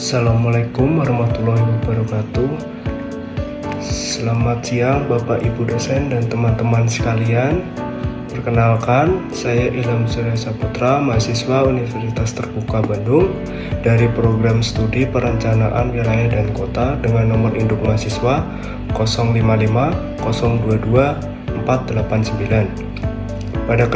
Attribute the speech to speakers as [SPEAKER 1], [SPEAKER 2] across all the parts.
[SPEAKER 1] Assalamualaikum warahmatullahi wabarakatuh. Selamat siang Bapak Ibu dosen dan teman-teman sekalian. Perkenalkan, saya Ilham Surya Saputra, mahasiswa Universitas Terbuka Bandung dari program studi Perencanaan Wilayah dan Kota dengan nomor induk mahasiswa 055022489. Pada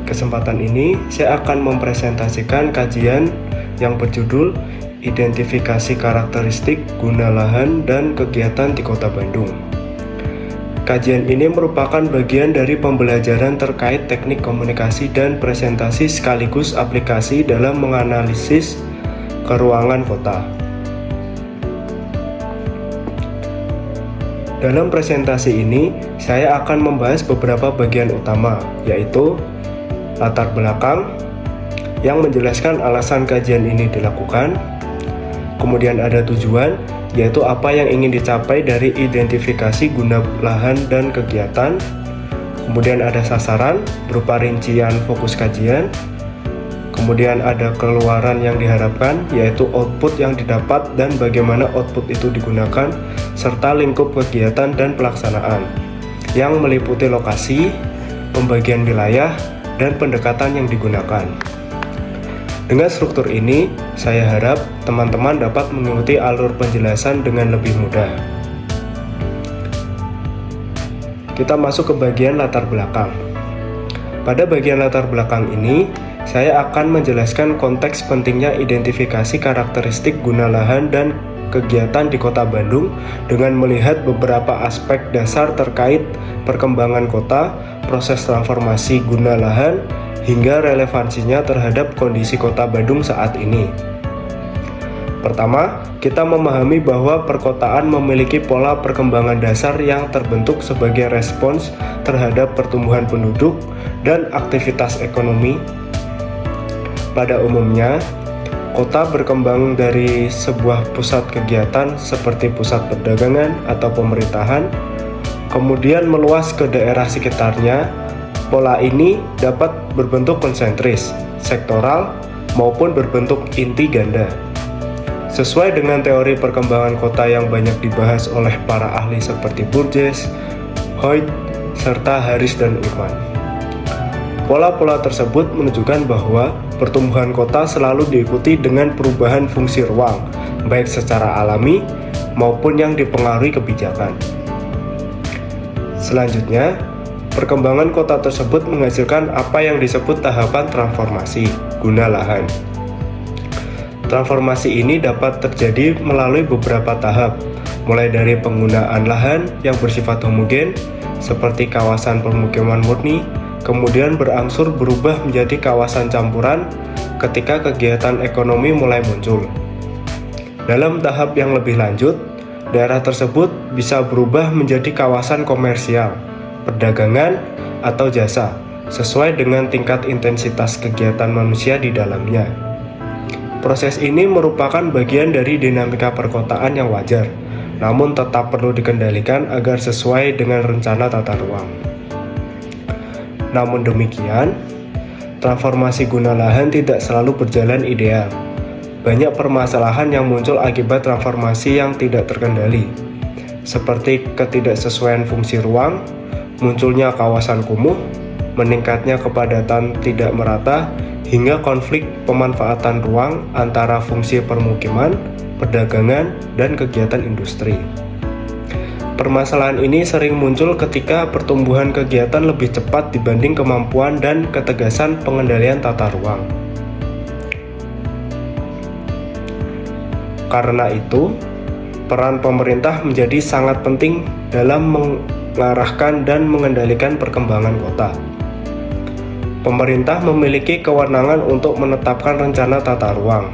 [SPEAKER 1] kesempatan ini, saya akan mempresentasikan kajian yang berjudul Identifikasi Karakteristik Guna Lahan dan Kegiatan di Kota Bandung. Kajian ini merupakan bagian dari pembelajaran terkait teknik komunikasi dan presentasi sekaligus aplikasi dalam menganalisis keruangan kota. Dalam presentasi ini, saya akan membahas beberapa bagian utama, yaitu latar belakang yang menjelaskan alasan kajian ini dilakukan. Kemudian ada tujuan, yaitu apa yang ingin dicapai dari identifikasi guna lahan dan kegiatan. Kemudian ada sasaran berupa rincian fokus kajian. Kemudian ada keluaran yang diharapkan, yaitu output yang didapat dan bagaimana output itu digunakan, serta lingkup kegiatan dan pelaksanaan, yang meliputi lokasi, pembagian wilayah, dan pendekatan yang digunakan. Dengan struktur ini, saya harap teman-teman dapat mengikuti alur penjelasan dengan lebih mudah. Kita masuk ke bagian latar belakang. Pada bagian latar belakang ini, saya akan menjelaskan konteks pentingnya identifikasi karakteristik guna lahan dan kegiatan di Kota Bandung dengan melihat beberapa aspek dasar terkait perkembangan kota, proses transformasi guna lahan, hingga relevansinya terhadap kondisi Kota Bandung saat ini. Pertama, kita memahami bahwa perkotaan memiliki pola perkembangan dasar yang terbentuk sebagai respons terhadap pertumbuhan penduduk dan aktivitas ekonomi. Pada umumnya, kota berkembang dari sebuah pusat kegiatan seperti pusat perdagangan atau pemerintahan, kemudian meluas ke daerah sekitarnya. Pola ini dapat berbentuk konsentris, sektoral, maupun berbentuk inti ganda. Sesuai dengan teori perkembangan kota yang banyak dibahas oleh para ahli seperti Burgess, Hoyt, serta Harris dan Ullman. Pola-pola tersebut menunjukkan bahwa pertumbuhan kota selalu diikuti dengan perubahan fungsi ruang, baik secara alami maupun yang dipengaruhi kebijakan. Selanjutnya, perkembangan kota tersebut menghasilkan apa yang disebut tahapan transformasi guna lahan. Transformasi ini dapat terjadi melalui beberapa tahap, mulai dari penggunaan lahan yang bersifat homogen, seperti kawasan permukiman murni, kemudian berangsur berubah menjadi kawasan campuran ketika kegiatan ekonomi mulai muncul. Dalam tahap yang lebih lanjut, daerah tersebut bisa berubah menjadi kawasan komersial, perdagangan, atau jasa, sesuai dengan tingkat intensitas kegiatan manusia di dalamnya. Proses ini merupakan bagian dari dinamika perkotaan yang wajar, namun tetap perlu dikendalikan agar sesuai dengan rencana tata ruang. Namun demikian, transformasi guna lahan tidak selalu berjalan ideal. Banyak permasalahan yang muncul akibat transformasi yang tidak terkendali, seperti ketidaksesuaian fungsi ruang, munculnya kawasan kumuh, meningkatnya kepadatan tidak merata, hingga konflik pemanfaatan ruang antara fungsi permukiman, perdagangan, dan kegiatan industri. Permasalahan ini sering muncul ketika pertumbuhan kegiatan lebih cepat dibanding kemampuan dan ketegasan pengendalian tata ruang. Karena itu, peran pemerintah menjadi sangat penting dalam mengarahkan dan mengendalikan perkembangan kota. Pemerintah memiliki kewenangan untuk menetapkan rencana tata ruang,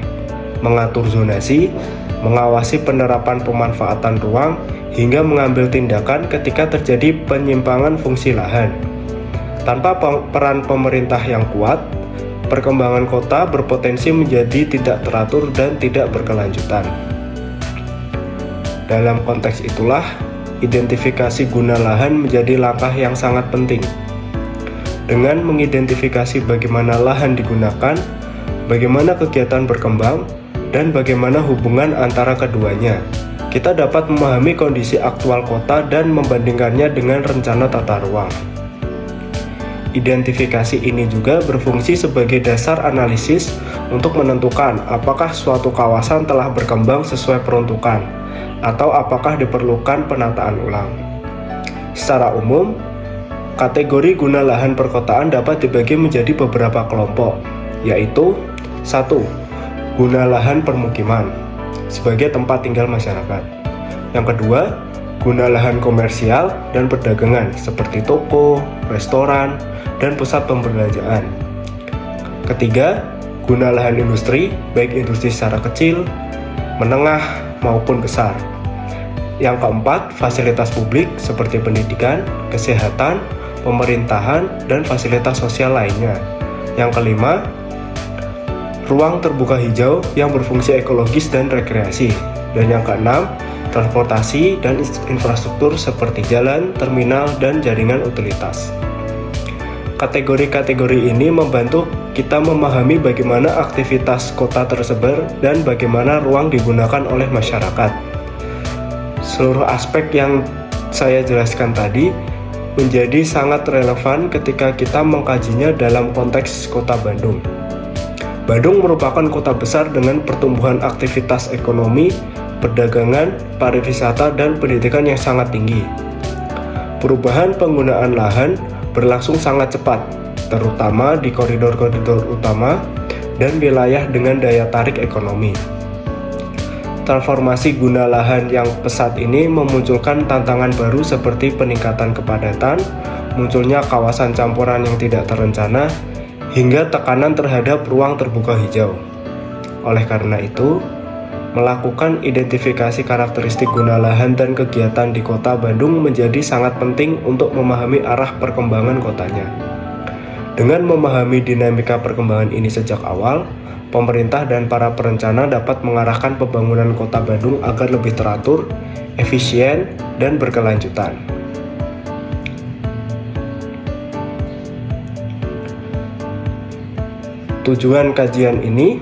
[SPEAKER 1] mengatur zonasi, mengawasi penerapan pemanfaatan ruang, hingga mengambil tindakan ketika terjadi penyimpangan fungsi lahan. Tanpa peran pemerintah yang kuat, perkembangan kota berpotensi menjadi tidak teratur dan tidak berkelanjutan. Dalam konteks itulah, identifikasi guna lahan menjadi langkah yang sangat penting. Dengan mengidentifikasi bagaimana lahan digunakan, bagaimana kegiatan berkembang, dan bagaimana hubungan antara keduanya. Kita dapat memahami kondisi aktual kota dan membandingkannya dengan rencana tata ruang. Identifikasi ini juga berfungsi sebagai dasar analisis untuk menentukan apakah suatu kawasan telah berkembang sesuai peruntukan atau apakah diperlukan penataan ulang. Secara umum, kategori guna lahan perkotaan dapat dibagi menjadi beberapa kelompok, yaitu 1. Guna lahan permukiman sebagai tempat tinggal masyarakat. Yang kedua, guna lahan komersial dan perdagangan seperti toko, restoran, dan pusat pembelanjaan. Ketiga, guna lahan industri, baik industri secara kecil, menengah, maupun besar. Yang keempat, fasilitas publik seperti pendidikan, kesehatan, pemerintahan, dan fasilitas sosial lainnya. Yang kelima, ruang terbuka hijau yang berfungsi ekologis dan rekreasi. Dan yang keenam, transportasi dan infrastruktur seperti jalan, terminal, dan jaringan utilitas. Kategori-kategori ini membantu kita memahami bagaimana aktivitas kota tersebar dan bagaimana ruang digunakan oleh masyarakat. Seluruh aspek yang saya jelaskan tadi menjadi sangat relevan ketika kita mengkajinya dalam konteks Kota Bandung. Bandung merupakan kota besar dengan pertumbuhan aktivitas ekonomi, perdagangan, pariwisata, dan pendidikan yang sangat tinggi. Perubahan penggunaan lahan berlangsung sangat cepat, terutama di koridor-koridor utama dan wilayah dengan daya tarik ekonomi. Transformasi guna lahan yang pesat ini memunculkan tantangan baru seperti peningkatan kepadatan, munculnya kawasan campuran yang tidak terencana, hingga tekanan terhadap ruang terbuka hijau. Oleh karena itu, melakukan identifikasi karakteristik guna lahan dan kegiatan di Kota Bandung menjadi sangat penting untuk memahami arah perkembangan kotanya. Dengan memahami dinamika perkembangan ini sejak awal, pemerintah dan para perencana dapat mengarahkan pembangunan Kota Bandung agar lebih teratur, efisien, dan berkelanjutan. Tujuan kajian ini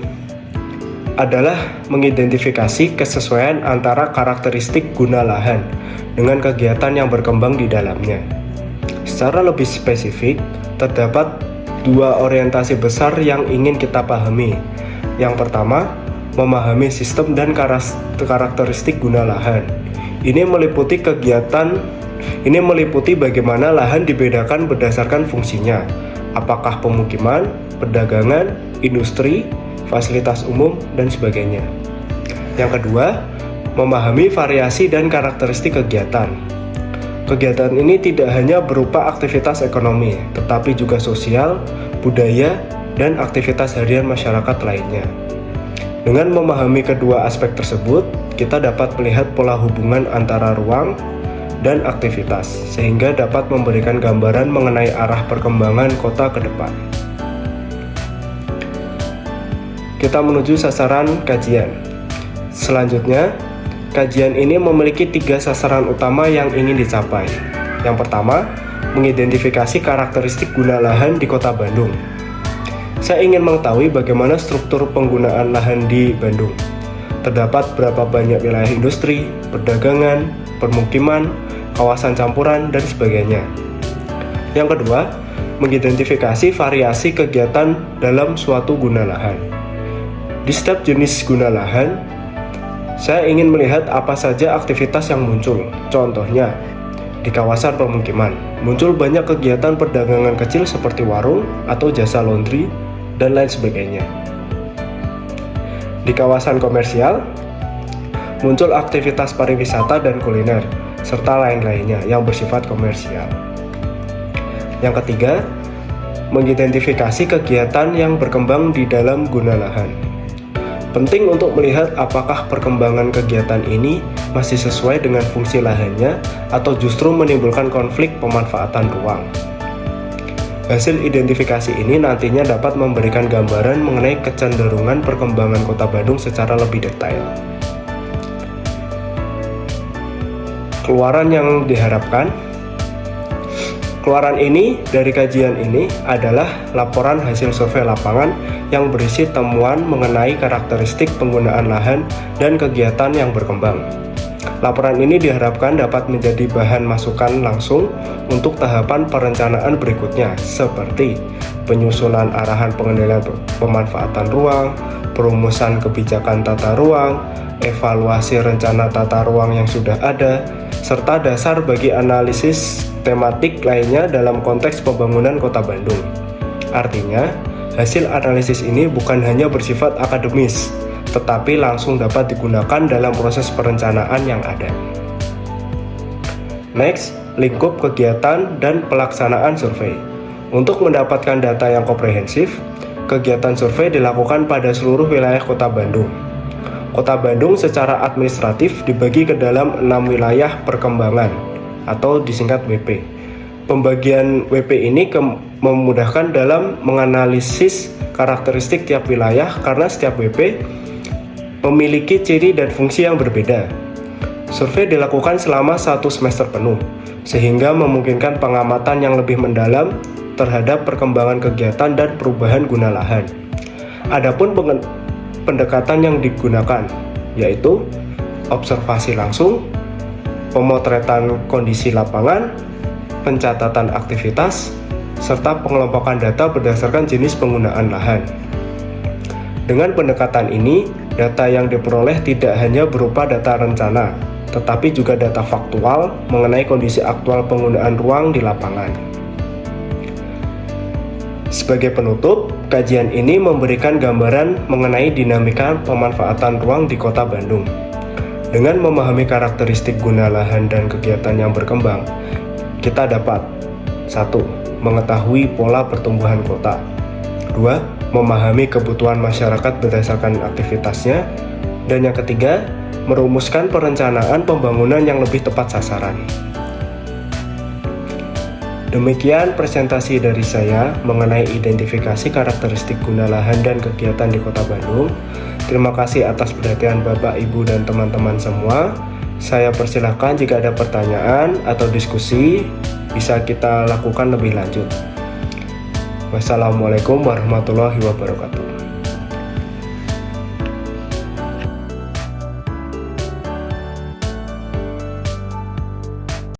[SPEAKER 1] adalah mengidentifikasi kesesuaian antara karakteristik guna lahan dengan kegiatan yang berkembang di dalamnya. Secara lebih spesifik, terdapat dua orientasi besar yang ingin kita pahami. Yang pertama, memahami sistem dan karakteristik guna lahan. Ini meliputi bagaimana lahan dibedakan berdasarkan fungsinya, apakah pemukiman, perdagangan, industri, fasilitas umum, dan sebagainya. Yang kedua, memahami variasi dan karakteristik kegiatan. Kegiatan ini tidak hanya berupa aktivitas ekonomi, tetapi juga sosial, budaya, dan aktivitas harian masyarakat lainnya. Dengan memahami kedua aspek tersebut, kita dapat melihat pola hubungan antara ruang dan aktivitas, sehingga dapat memberikan gambaran mengenai arah perkembangan kota ke depan. Kita menuju sasaran kajian. Selanjutnya, kajian ini memiliki 3 sasaran utama yang ingin dicapai. Yang pertama, mengidentifikasi karakteristik guna lahan di Kota Bandung. Saya ingin mengetahui bagaimana struktur penggunaan lahan di Bandung. Terdapat berapa banyak wilayah industri, perdagangan, permukiman, kawasan campuran, dan sebagainya. Yang kedua, mengidentifikasi variasi kegiatan dalam suatu guna lahan. Di setiap jenis guna lahan, saya ingin melihat apa saja aktivitas yang muncul. Contohnya, di kawasan permukiman, muncul banyak kegiatan perdagangan kecil seperti warung atau jasa laundry, dan lain sebagainya. Di kawasan komersial, muncul aktivitas pariwisata dan kuliner, serta lain-lainnya yang bersifat komersial. Yang ketiga, mengidentifikasi kegiatan yang berkembang di dalam guna lahan. Penting untuk melihat apakah perkembangan kegiatan ini masih sesuai dengan fungsi lahannya atau justru menimbulkan konflik pemanfaatan ruang. Hasil identifikasi ini nantinya dapat memberikan gambaran mengenai kecenderungan perkembangan Kota Bandung secara lebih detail. Keluaran yang diharapkan. Keluaran ini dari kajian ini adalah laporan hasil survei lapangan yang berisi temuan mengenai karakteristik penggunaan lahan dan kegiatan yang berkembang. Laporan ini diharapkan dapat menjadi bahan masukan langsung untuk tahapan perencanaan berikutnya, seperti penyusunan arahan pengendalian pemanfaatan ruang, perumusan kebijakan tata ruang, evaluasi rencana tata ruang yang sudah ada, serta dasar bagi analisis tematik lainnya dalam konteks pembangunan Kota Bandung. Artinya, hasil analisis ini bukan hanya bersifat akademis, tetapi langsung dapat digunakan dalam proses perencanaan yang ada. Next, lingkup kegiatan dan pelaksanaan survei. Untuk mendapatkan data yang komprehensif, kegiatan survei dilakukan pada seluruh wilayah Kota Bandung. Kota Bandung secara administratif dibagi ke dalam 6 wilayah perkembangan atau disingkat WP. Pembagian WP ini memudahkan dalam menganalisis karakteristik tiap wilayah karena setiap WP memiliki ciri dan fungsi yang berbeda. Survei dilakukan selama 1 semester penuh, sehingga memungkinkan pengamatan yang lebih mendalam terhadap perkembangan kegiatan dan perubahan guna lahan. Adapun pendekatan yang digunakan yaitu observasi langsung, pemotretan kondisi lapangan, pencatatan aktivitas, serta pengelompokan data berdasarkan jenis penggunaan lahan. Dengan pendekatan ini, data yang diperoleh tidak hanya berupa data rencana, tetapi juga data faktual mengenai kondisi aktual penggunaan ruang di lapangan. Sebagai penutup, kajian ini memberikan gambaran mengenai dinamika pemanfaatan ruang di Kota Bandung. Dengan memahami karakteristik guna lahan dan kegiatan yang berkembang, kita dapat 1. Mengetahui pola pertumbuhan kota. 2. Memahami kebutuhan masyarakat berdasarkan aktivitasnya. Dan yang ketiga, merumuskan perencanaan pembangunan yang lebih tepat sasaran. Demikian presentasi dari saya mengenai identifikasi karakteristik guna lahan dan kegiatan di Kota Bandung. Terima kasih atas perhatian Bapak, Ibu, dan teman-teman semua. Saya persilahkan jika ada pertanyaan atau diskusi, bisa kita lakukan lebih lanjut. Wassalamualaikum warahmatullahi wabarakatuh.